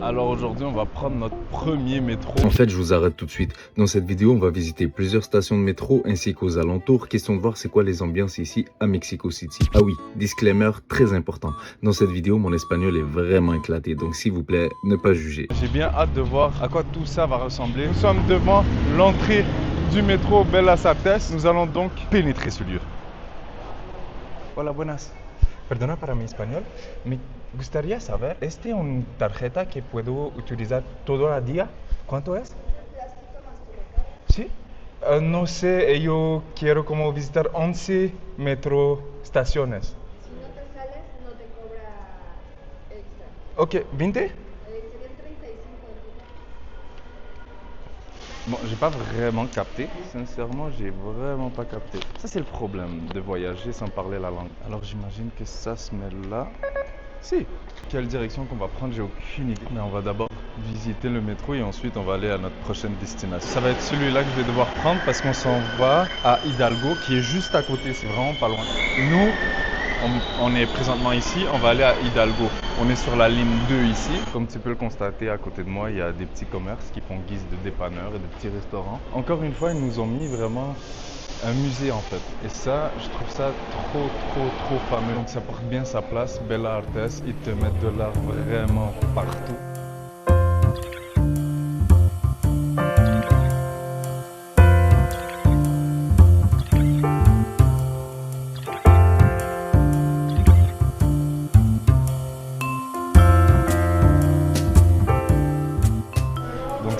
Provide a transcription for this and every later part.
Alors aujourd'hui, on va prendre notre premier métro. En fait, je vous arrête tout de suite. Dans cette vidéo, on va visiter plusieurs stations de métro ainsi qu'aux alentours, question de voir c'est quoi les ambiances ici à Mexico City. Ah oui, disclaimer très important. Dans cette vidéo, mon espagnol est vraiment éclaté, donc s'il vous plaît, ne pas juger. J'ai bien hâte de voir à quoi tout ça va ressembler. Nous sommes devant l'entrée du métro Bellas Artes. Nous allons donc pénétrer ce lieu. Hola, buenas. Perdona para mi español. Me gustaría saber, ¿este una tarjeta que puedo utilizar todo el día? ¿Cuánto es? ¿Sí? No sé, yo quiero como visitar 11 metro estaciones. Si no te sales, no te cobra extra. Ok, 20? Serían 35 Bon, j'ai pas vraiment capté. Sincèrement, j'ai vraiment pas capté. Ça, c'est le problème de voyager sans parler la langue. Alors, j'imagine que ça se met là. Si. Quelle direction qu'on va prendre, j'ai aucune idée. Mais on va d'abord visiter le métro et ensuite on va aller à notre prochaine destination. Ça va être celui-là que je vais devoir prendre parce qu'on s'en va à Hidalgo qui est juste à côté. C'est vraiment pas loin. Nous, on est présentement ici, on va aller à Hidalgo. On est sur la ligne 2 ici. Comme tu peux le constater, à côté de moi, il y a des petits commerces qui font guise de dépanneurs et de petits restaurants. Encore une fois, ils nous ont mis vraiment un musée en fait. Et ça, je trouve ça trop fameux. Donc ça porte bien sa place. Bellas Artes, ils te mettent de l'art vraiment partout.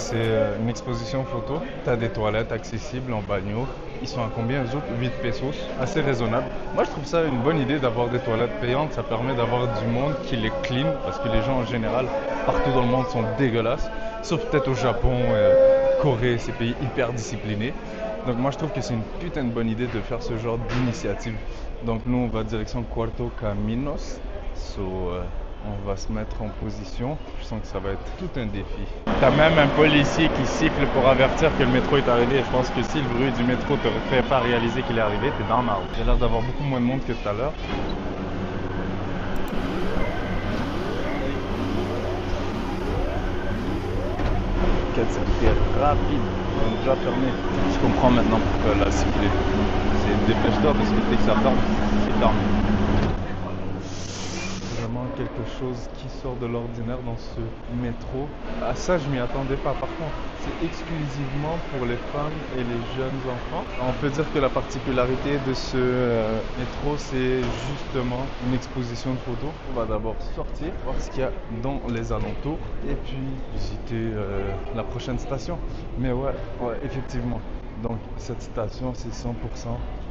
C'est une exposition photo. Tu as des toilettes accessibles en bagnot. Ils sont à combien les autres? 8 pesos. Assez raisonnable. Moi, je trouve ça une bonne idée d'avoir des toilettes payantes. Ça permet d'avoir du monde qui les clean. Parce que les gens, en général, partout dans le monde, sont dégueulasses. Sauf peut-être au Japon, Corée, ces pays hyper disciplinés. Donc moi, je trouve que c'est une putain de bonne idée de faire ce genre d'initiative. Donc nous, on va direction Cuarto Caminos. On va se mettre en position. Je sens que ça va être tout un défi. T'as même un policier qui siffle pour avertir que le métro est arrivé. Je pense que si le bruit du métro te fait pas réaliser qu'il est arrivé, t'es dans le marbre. Il y a l'air d'avoir beaucoup moins de monde que tout à l'heure. C'est rapide. On est déjà fermé. Je comprends maintenant pourquoi elle a sifflé. C'est dépêche-toi parce que dès que ça ferme, c'est fermé. Quelque chose qui sort de l'ordinaire dans ce métro. À ça, je m'y attendais pas. Par contre, c'est exclusivement pour les femmes et les jeunes enfants. On peut dire que la particularité de ce métro, c'est justement une exposition de photos. On va d'abord sortir, voir ce qu'il y a dans les alentours et puis visiter la prochaine station. Mais ouais, effectivement. Donc cette station, c'est 100%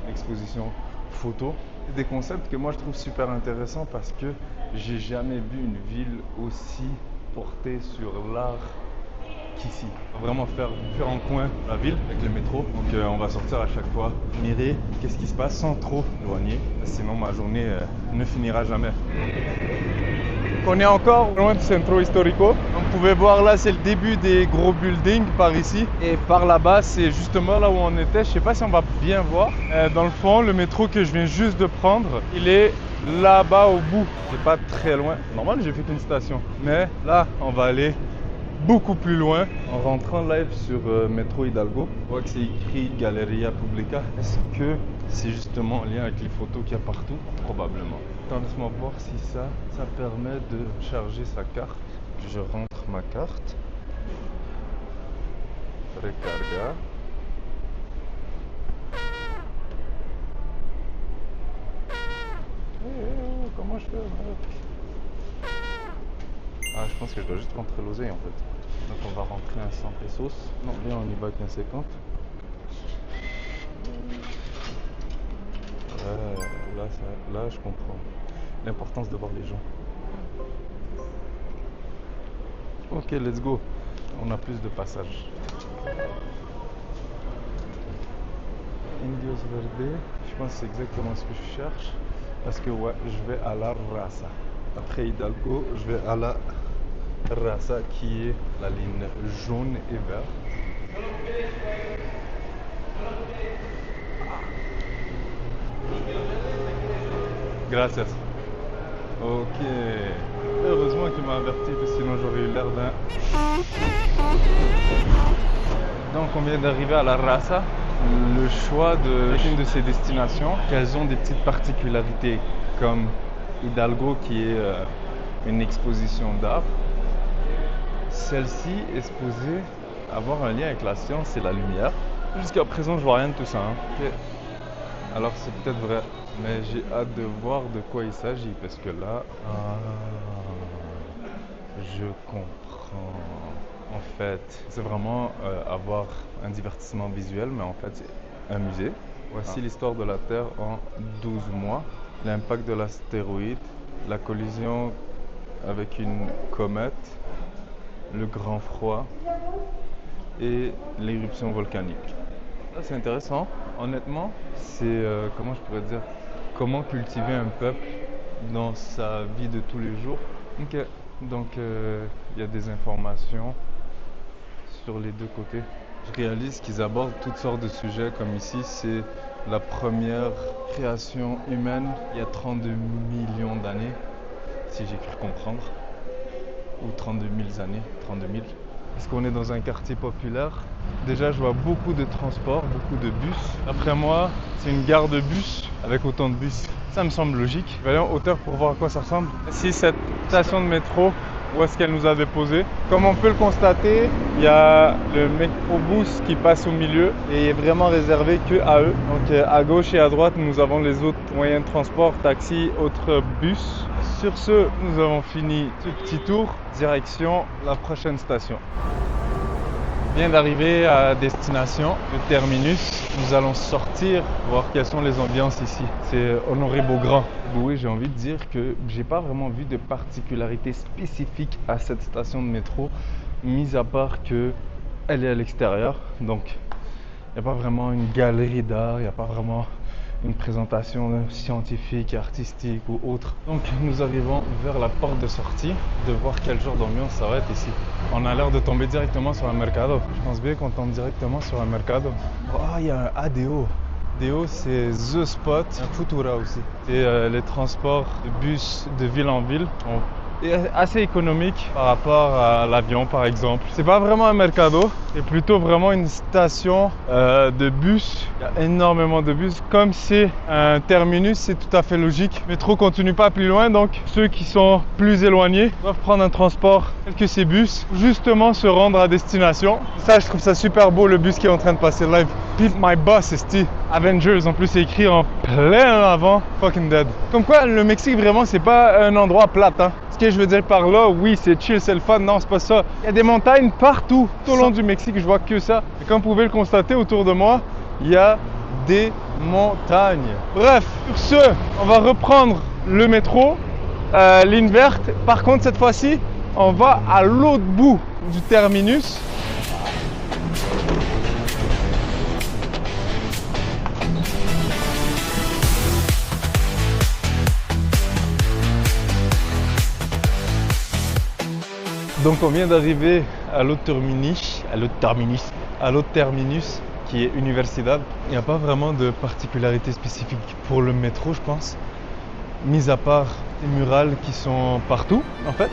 exposition photo. Des concepts que moi je trouve super intéressants parce que j'ai jamais vu une ville aussi portée sur l'art qu'ici. On va vraiment faire différents coins de la ville avec le métro. Donc on va sortir à chaque fois, mirer qu'est-ce qui se passe sans trop éloigner. Sinon ma journée ne finira jamais. On est encore loin du Centro Histórico. Vous pouvez voir là, c'est le début des gros buildings par ici. Et par là-bas, c'est justement là où on était. Je sais pas si on va bien voir. Dans le fond, le métro que je viens juste de prendre, il est là-bas au bout. C'est pas très loin. Normalement, j'ai fait qu'une station. Mais là, on va aller beaucoup plus loin en rentrant live sur Métro Hidalgo. On voit que c'est écrit Galeria Publica. Est-ce que c'est justement en lien avec les photos qu'il y a partout? Probablement. Attends, laisse-moi voir si ça permet de charger sa carte. Je rentre ma carte. Recarga. Comment je fais? Ah, je pense que je dois juste rentrer l'oseille en fait. Donc on va rentrer un 100 pesos. Non, bien on y va avec un 50. Là, je comprends l'importance de voir les gens. Ok, let's go. On a plus de passages. Indios Verde. Je pense que c'est exactement ce que je cherche. Parce que ouais, je vais à la Raza. Après Hidalgo, je vais à la Raza qui est la ligne jaune et verte. Gracias. Ok. Heureusement qu'il m'a averti, parce que sinon j'aurais eu l'air d'un... Donc on vient d'arriver à la Raza. Le choix de chacune de ces destinations, qu'elles ont des petites particularités, comme Hidalgo qui est une exposition d'art. Celle-ci est supposée avoir un lien avec la science et la lumière. Jusqu'à présent, je vois rien de tout ça. Ok. Alors c'est peut-être vrai, mais j'ai hâte de voir de quoi il s'agit, parce que là, je comprends. En fait, c'est vraiment avoir un divertissement visuel, mais en fait, c'est un musée. Voici l'histoire de la Terre en 12 mois, l'impact de l'astéroïde, la collision avec une comète, le grand froid et l'éruption volcanique. Ça, c'est intéressant. Honnêtement, c'est, comment je pourrais dire, comment cultiver un peuple dans sa vie de tous les jours. Ok, donc il y a des informations sur les deux côtés. Je réalise qu'ils abordent toutes sortes de sujets, comme ici, c'est la première création humaine il y a 32 millions d'années, si j'ai cru comprendre, ou 32 000 années, 32 000. Est-ce qu'on est dans un quartier populaire? Déjà, je vois beaucoup de transports, beaucoup de bus. D'après moi, c'est une gare de bus avec autant de bus. Ça me semble logique. Je vais aller en hauteur pour voir à quoi ça ressemble. Ici, cette station de métro, où est-ce qu'elle nous a déposé? Comme on peut le constater, il y a le métrobus qui passe au milieu et il est vraiment réservé que à eux. Donc à gauche et à droite, nous avons les autres moyens de transport, taxis, autres bus. Sur ce, nous avons fini ce petit tour, direction la prochaine station. On vient d'arriver à destination, le terminus. Nous allons sortir, voir quelles sont les ambiances ici. C'est Honoré Beaugrand. Oui, j'ai envie de dire que j'ai pas vraiment vu de particularité spécifique à cette station de métro, mis à part que elle est à l'extérieur. Donc, il n'y a pas vraiment une galerie d'art, il n'y a pas vraiment une présentation scientifique, artistique ou autre. Donc nous arrivons vers la porte de sortie, de voir quel genre d'ambiance ça va être ici. On a l'air de tomber directement sur un mercado. Je pense bien qu'on tombe directement sur un mercado. Oh, il y a un ADO. ADO, c'est The Spot, un Futura aussi. C'est les transports de bus de ville en ville. Et assez économique par rapport à l'avion par exemple. C'est pas vraiment un mercado, c'est plutôt vraiment une station de bus. Il y a énormément de bus. Comme c'est un terminus, c'est tout à fait logique. Le métro continue pas plus loin, donc ceux qui sont plus éloignés doivent prendre un transport tel que ces bus pour justement se rendre à destination. Ça, je trouve ça super beau, le bus qui est en train de passer live. Beat my boss, c'est Avengers, en plus c'est écrit en plein avant. Fucking dead. Comme quoi, le Mexique vraiment c'est pas un endroit plat, hein. Ce que je veux dire par là, oui, c'est chill, c'est le fun. Non, c'est pas ça. Il y a des montagnes partout, tout au long du Mexique. Je vois que ça. Et comme vous pouvez le constater autour de moi, il y a des montagnes. Bref, sur ce, on va reprendre le métro, ligne verte. Par contre, cette fois-ci, on va à l'autre bout du terminus. Donc on vient d'arriver à l'autre terminus, qui est Universidad. Il n'y a pas vraiment de particularité spécifique pour le métro, je pense, mis à part les murales qui sont partout, en fait.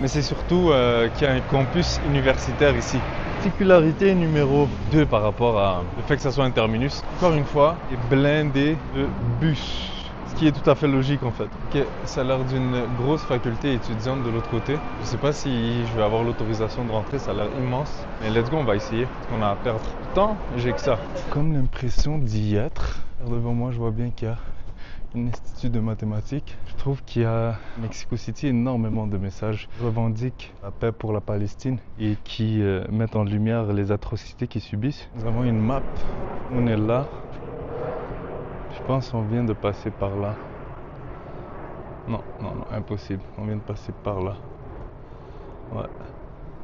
Mais c'est surtout qu'il y a un campus universitaire ici. Particularité numéro 2 par rapport à le fait que ça soit un terminus, encore une fois, est blindé de bus. Ce qui est tout à fait logique en fait. Okay, ça a l'air d'une grosse faculté étudiante de l'autre côté. Je ne sais pas si je vais avoir l'autorisation de rentrer, ça a l'air immense. Mais let's go, on va essayer. On a à perdre. Tant, j'ai que ça. Comme l'impression d'y être. Devant moi, je vois bien qu'il y a un institut de mathématiques. Je trouve qu'il y a à Mexico City énormément de messages qui revendiquent la paix pour la Palestine et qui mettent en lumière les atrocités qu'ils subissent. Nous avons une map, on est là. Je pense qu'on vient de passer par là. Non, impossible, on vient de passer par là. Ouais.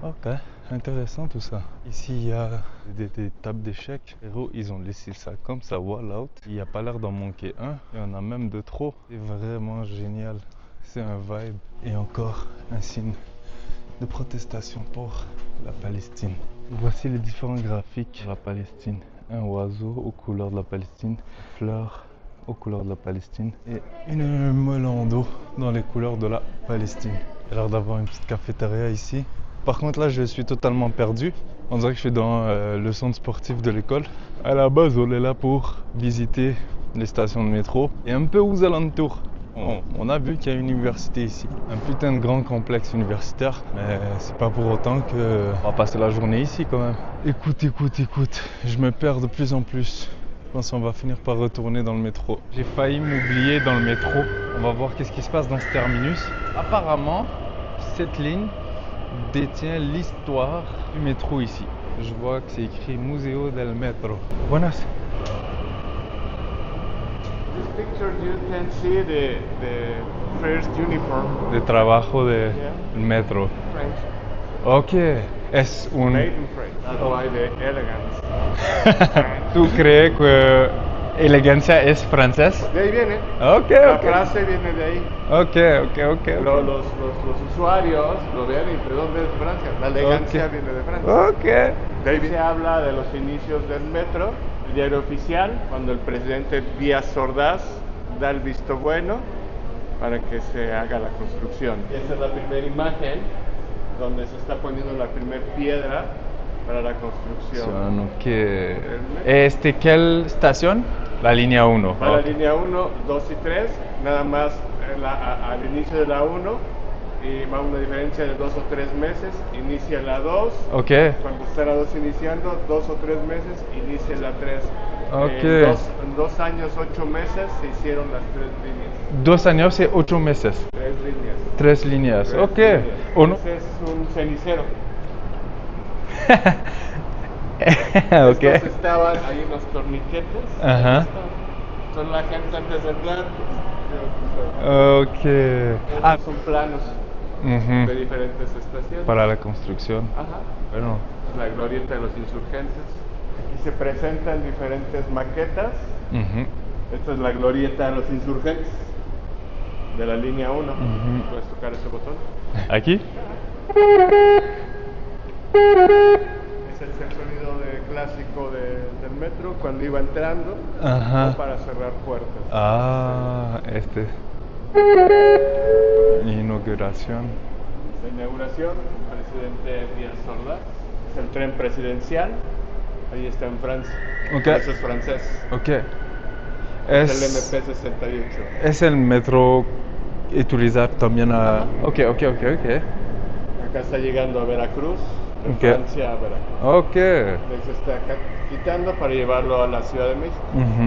Ok, intéressant tout ça. Ici, il y a des tables d'échecs. Les héros, ils ont laissé ça comme ça, wall out. Il n'y a pas l'air d'en manquer un. Il y en a même de trop. C'est vraiment génial. C'est un vibe. Et encore un signe de protestation pour la Palestine. Voici les différents graphiques de la Palestine. Un oiseau aux couleurs de la Palestine, fleurs aux couleurs de la Palestine et une melon d'eau dans les couleurs de la Palestine. Il y a l'air d'avoir une petite cafétéria ici. Par contre là je suis totalement perdu. On dirait que je suis dans le centre sportif de l'école. À la base on est là pour visiter les stations de métro et un peu aux alentours. On a vu qu'il y a une université ici, un putain de grand complexe universitaire, mais c'est pas pour autant qu'on va passer la journée ici quand même. Écoute, je me perds de plus en plus. Je pense qu'on va finir par retourner dans le métro. J'ai failli m'oublier dans le métro. On va voir qu'est-ce qui se passe dans ce terminus. Apparemment, cette ligne détient l'histoire du métro ici. Je vois que c'est écrit Museo del Metro. Buenas. This picture you can see the first uniform. De trabajo del metro. French. Ok, es un... Made in French. That's why the elegance. ¿Tú crees que elegancia es francés? De ahí viene. Ok, La ok. frase viene de ahí. Ok. Los usuarios lo ven y ¿de dónde es Francia? La elegancia Ok. viene de Francia. Ok. De ahí se habla de los inicios del metro, el diario oficial, cuando el presidente Díaz Ordaz da el visto bueno para que se haga la construcción. Esta es la primera imagen donde se está poniendo la primera piedra para la construcción. Ok. ¿Qué estación? La línea 1. Para la línea 1, 2 y 3, nada más al inicio de la 1 y va una diferencia de 2 o 3 meses, inicia la 2. Ok. Cuando está la 2 iniciando, 2 o 3 meses, inicia la 3. Ok. En 2 años, 8 meses se hicieron las 3 líneas. 2 años y 8 meses. 3 líneas. 3 líneas. Tres Ok. líneas. Uno. Ese es un cenicero. Ok. Estos estaban ahí los torniquetes. Ajá. Son la gente antes de entrar. Ok. Ah, Son planos ujú. de diferentes estaciones. Para la construcción. Ajá. Bueno. La glorieta de los insurgentes. Aquí se presentan diferentes maquetas. Ujú. Esta es la glorieta de los insurgentes de la línea 1. Ujú. Puedes tocar ese botón. ¿Aquí? Ese es el sonido clásico del metro cuando iba entrando Ajá. o para cerrar puertas. Ah, inauguración. La inauguración, presidente Díaz Ordaz. Es el tren presidencial. Ahí está en Francia. Ok. Eso es francés. Ok. Es el MP68. Es el metro utilizar también a... Ajá. Ok. Acá está llegando a Veracruz. De Ok. Francia a Veracruz. Ok. Se está acá quitando para llevarlo a la Ciudad de México. Ujú.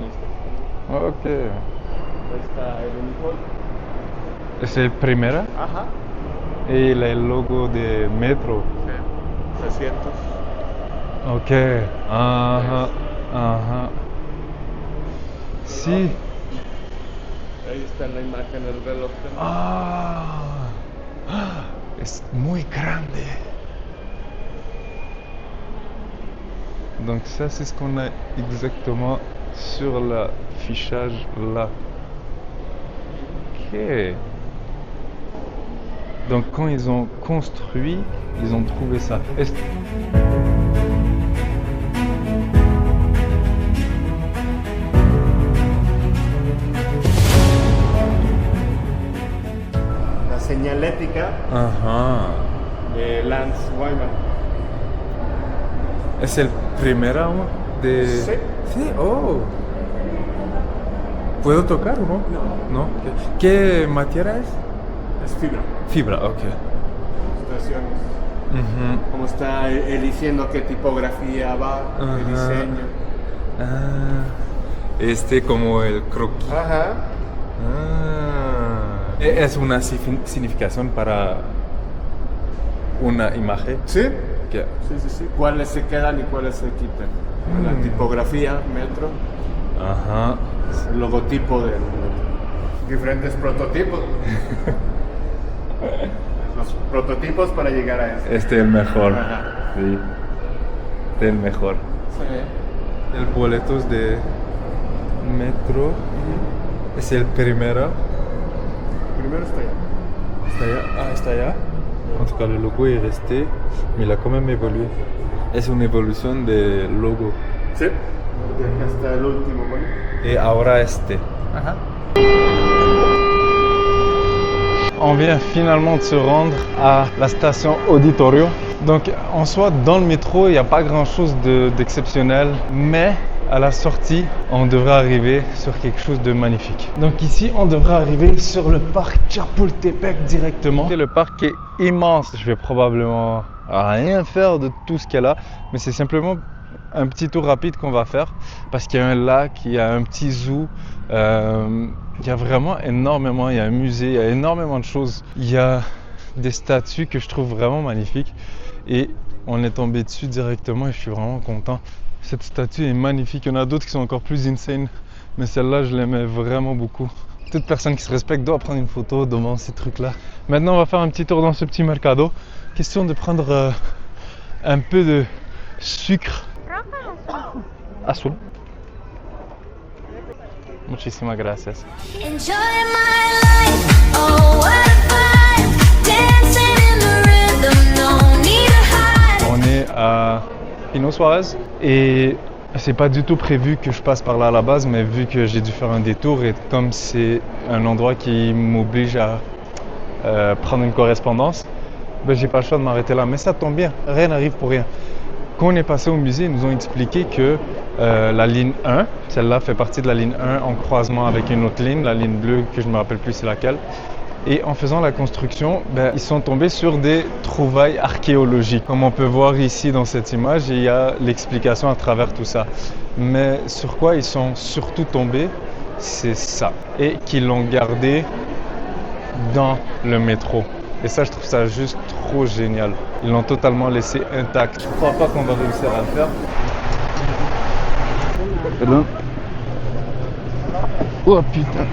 Listo. Ok. Ahí está el uniforme. Es el primero Ajá. y el logo de metro. Sí. Asientos. Ok. Ajá. Sí. Ahí está la imagen del reloj también. Ah. Es muy grande. Donc ça c'est ce qu'on a exactement sur l'affichage là. Ok. Donc quand ils ont construit, ils ont trouvé ça. La señalética Ajá. de Lance Wyman. Es el primero de... Sí. Sí, oh. ¿Puedo tocar o no? No. ¿Qué materia es? Es fibra. Fibra, ok. Estaciones. Ujú. Como está eligiendo qué tipografía va, qué Ajá. diseño. Como el croquis. Ajá. Es una significación para una imagen. ¿Sí? Que- Sí. ¿Cuáles se quedan y cuáles se quitan? La tipografía, metro, Ajá. el logotipo de diferentes prototipos. Los prototipos para llegar a eso. Este es el mejor. Ajá. Sí. Este es el mejor. Sí. El boletos de metro es el primero. Primero está allá. ¿Está allá? Ah, está allá. En tout cas, le logo est resté, mais il a quand même évolué. Es una evolución del logo. Sí, hasta el último. Et ahora este. On vient finalement de se rendre à la station Auditorio. Donc en soi, dans le métro, il n'y a pas grand-chose d'exceptionnel, mais à la sortie, on devrait arriver sur quelque chose de magnifique. Donc ici, on devrait arriver sur le parc Chapultepec directement. Le parc est immense. Je vais probablement rien faire de tout ce qu'il y a là, mais c'est simplement un petit tour rapide qu'on va faire parce qu'il y a un lac, il y a un petit zoo, il y a vraiment énormément, il y a un musée, il y a énormément de choses. Il y a des statues que je trouve vraiment magnifiques et on est tombé dessus directement et je suis vraiment content. Cette statue est magnifique, il y en a d'autres qui sont encore plus insane, mais celle-là je l'aimais vraiment beaucoup. Toute personne qui se respecte doit prendre une photo devant ces trucs-là. Maintenant on va faire un petit tour dans ce petit mercado. Question de prendre un peu de sucre. Azul. Muchísimas gracias. Enjoy my life, oh what a vibe, dancing in the rhythm, no need to hide. On est à Pino Suarez et c'est pas du tout prévu que je passe par là à la base, mais vu que j'ai dû faire un détour et comme c'est un endroit qui m'oblige à prendre une correspondance, ben j'ai pas le choix de m'arrêter là. Mais ça tombe bien, rien n'arrive pour rien. Quand on est passé au musée, ils nous ont expliqué que la ligne 1, celle-là fait partie de la ligne 1 en croisement avec une autre ligne, la ligne bleue que je ne me rappelle plus c'est laquelle. Et en faisant la construction, ils sont tombés sur des trouvailles archéologiques. Comme on peut voir ici dans cette image, il y a l'explication à travers tout ça. Mais sur quoi ils sont surtout tombés, c'est ça. Et qu'ils l'ont gardé dans le métro. Et ça, je trouve ça juste trop génial. Ils l'ont totalement laissé intact. Je crois pas qu'on va réussir à le faire. Pardon. Oh putain.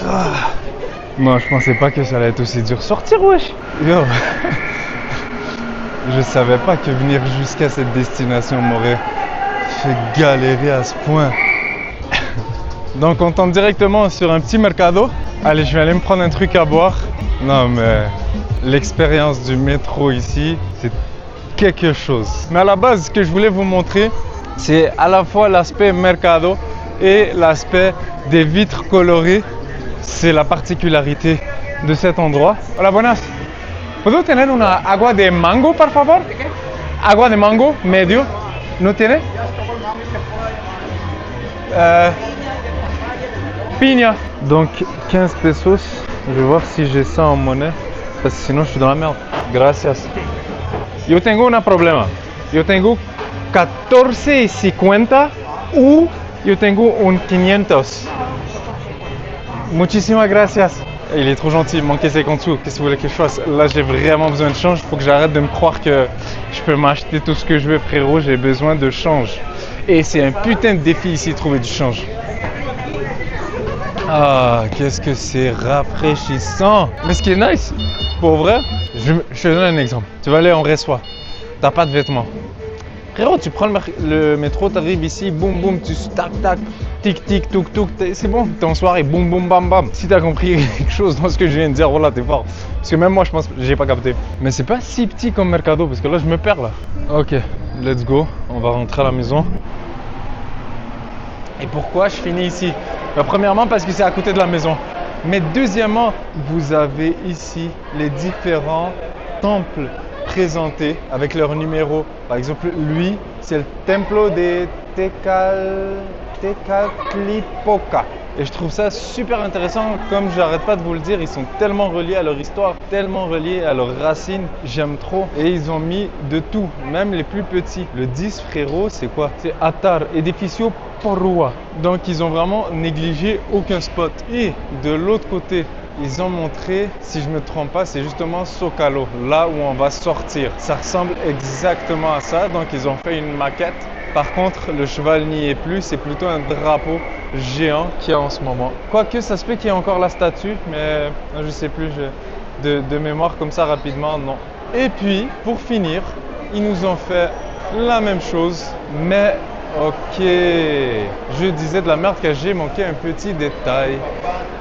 Ah. Moi, je pensais pas que ça allait être aussi dur. Sortir, wesh. Yo. Je savais pas que venir jusqu'à cette destination m'aurait fait galérer à ce point. Donc on tombe directement sur un petit mercado. Allez, je vais aller me prendre un truc à boire. Non mais l'expérience du métro ici, c'est quelque chose. Mais à la base, ce que je voulais vous montrer, c'est à la fois l'aspect mercado et l'aspect des vitres colorées. C'est la particularité de cet endroit. Hola, buenas. ¿Puedo tener una agua de mango, por favor? Agua de mango, medio. ¿No tiene? Piña. Donc 15 pesos. Je vais voir si j'ai ça en monnaie. Parce que sinon je suis dans la merde. Gracias. Yo tengo un problema. Yo tengo 14.50 ou yo tengo un 500. Muchísimas gracias. Il est trop gentil, il manquait 50 sous. Qu'est-ce que vous voulez que je fasse? Là, j'ai vraiment besoin de change. Il faut que j'arrête de me croire que je peux m'acheter tout ce que je veux, frérot. J'ai besoin de change. Et c'est un putain de défi ici, trouver du change. Ah, qu'est-ce que c'est rafraîchissant. Mais ce qui est nice, pour vrai, je te donne un exemple. Tu vas aller en Ressois, t'as pas de vêtements. Frérot, tu prends le métro, t'arrives ici, boum boum, tu tac tac, tic tic touk touk, c'est bon, t'es en soirée, boum boum bam bam. Si t'as compris quelque chose dans ce que je viens de dire, voilà, t'es fort. Parce que même moi, je pense que j'ai pas capté. Mais c'est pas si petit comme Mercado, parce que là, je me perds là. Ok, let's go, on va rentrer à la maison. Et pourquoi je finis ici? Premièrement, parce que c'est à côté de la maison. Mais deuxièmement, vous avez ici les différents temples présentés avec leurs numéros. Par exemple, lui, c'est le Templo de Tecatlipoca. Et je trouve ça super intéressant. Comme j'arrête pas de vous le dire, ils sont tellement reliés à leur histoire, tellement reliés à leurs racines. J'aime trop. Et ils ont mis de tout, même les plus petits. Le 10, frérot, c'est quoi? C'est Atar, Edificio Porrua. Donc ils ont vraiment négligé aucun spot. Et de l'autre côté, ils ont montré, si je ne me trompe pas, c'est justement Zócalo, là où on va sortir. Ça ressemble exactement à ça, donc ils ont fait une maquette. Par contre, le cheval n'y est plus, c'est plutôt un drapeau géant qu'il y a en ce moment. Quoique, ça se peut qu'il y ait encore la statue, mais je ne sais plus, de mémoire comme ça rapidement, non. Et puis, pour finir, ils nous ont fait la même chose, mais ok. Je disais de la merde que j'ai manqué un petit détail.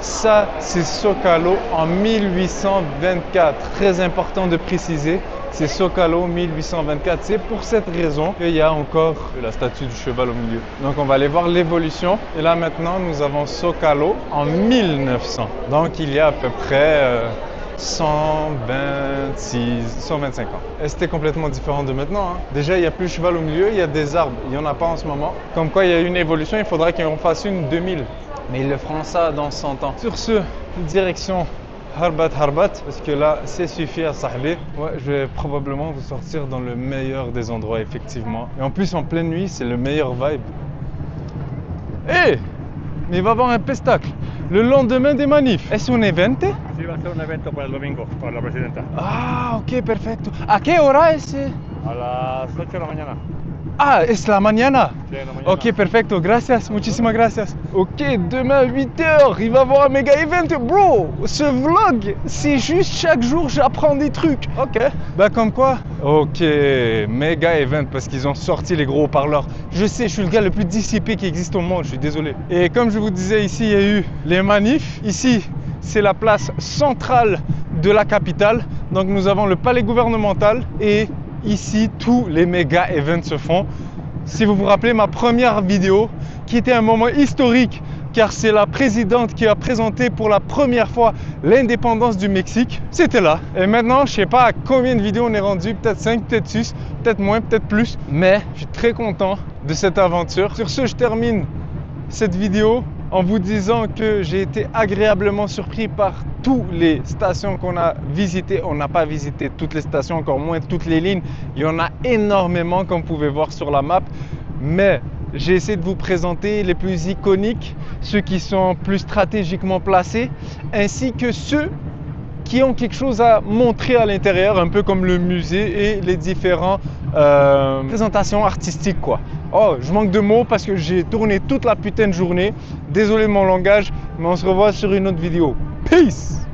Ça, c'est Zocalo en 1824. Très important de préciser, c'est Zocalo 1824. C'est pour cette raison qu'il y a encore la statue du cheval au milieu. Donc on va aller voir l'évolution. Et là maintenant, nous avons Zocalo en 1900. Donc il y a à peu près 126, 125 ans. Et c'était complètement différent de maintenant. Hein. Déjà, il n'y a plus le cheval au milieu, il y a des arbres. Il n'y en a pas en ce moment. Comme quoi, il y a une évolution, il faudra qu'on fasse une 2000. Mais ils le feront ça dans 100 ans. Sur ce, direction Harbat, parce que là, c'est suffit à Sahbi. Ouais, je vais probablement vous sortir dans le meilleur des endroits, effectivement. Et en plus, en pleine nuit, c'est le meilleur vibe. Hé! Mais il va y avoir un pestacle. Le lendemain des manifs. ¿Es un evento? Sí, va a ser un evento para el domingo, para la presidenta. Ah, ok, perfecto. ¿A qué hora es? A las 8 de la mañana. Ah, es la mañana. Sí, en la mañana. Ok, perfecto. Gracias. Muchísimas gracias. Ok, demain à 8h, il va y avoir un méga event. Bro, ce vlog, c'est juste chaque jour, j'apprends des trucs. Ok. Bah, comme quoi? Ok, méga event parce qu'ils ont sorti les gros haut-parleurs. Je sais, je suis le gars le plus dissipé qui existe au monde. Je suis désolé. Et comme je vous disais, ici, il y a eu les manifs. Ici, c'est la place centrale de la capitale. Donc, nous avons le palais gouvernemental et ici, tous les méga events se font. Si vous vous rappelez ma première vidéo, qui était un moment historique, car c'est la présidente qui a présenté pour la première fois l'indépendance du Mexique, c'était là. Et maintenant, je sais pas à combien de vidéos on est rendu, peut-être 5, peut-être 6, peut-être moins, peut-être plus. Mais je suis très content de cette aventure. Sur ce, je termine cette vidéo en vous disant que j'ai été agréablement surpris par toutes les stations qu'on a visitées. On n'a pas visité toutes les stations, encore moins toutes les lignes. Il y en a énormément, comme vous pouvez voir sur la map. Mais j'ai essayé de vous présenter les plus iconiques, ceux qui sont plus stratégiquement placés, ainsi que ceux qui ont quelque chose à montrer à l'intérieur, un peu comme le musée et les différentes présentations artistiques, quoi. Oh, je manque de mots parce que j'ai tourné toute la putain de journée. Désolé de mon langage, mais on se revoit sur une autre vidéo. Peace!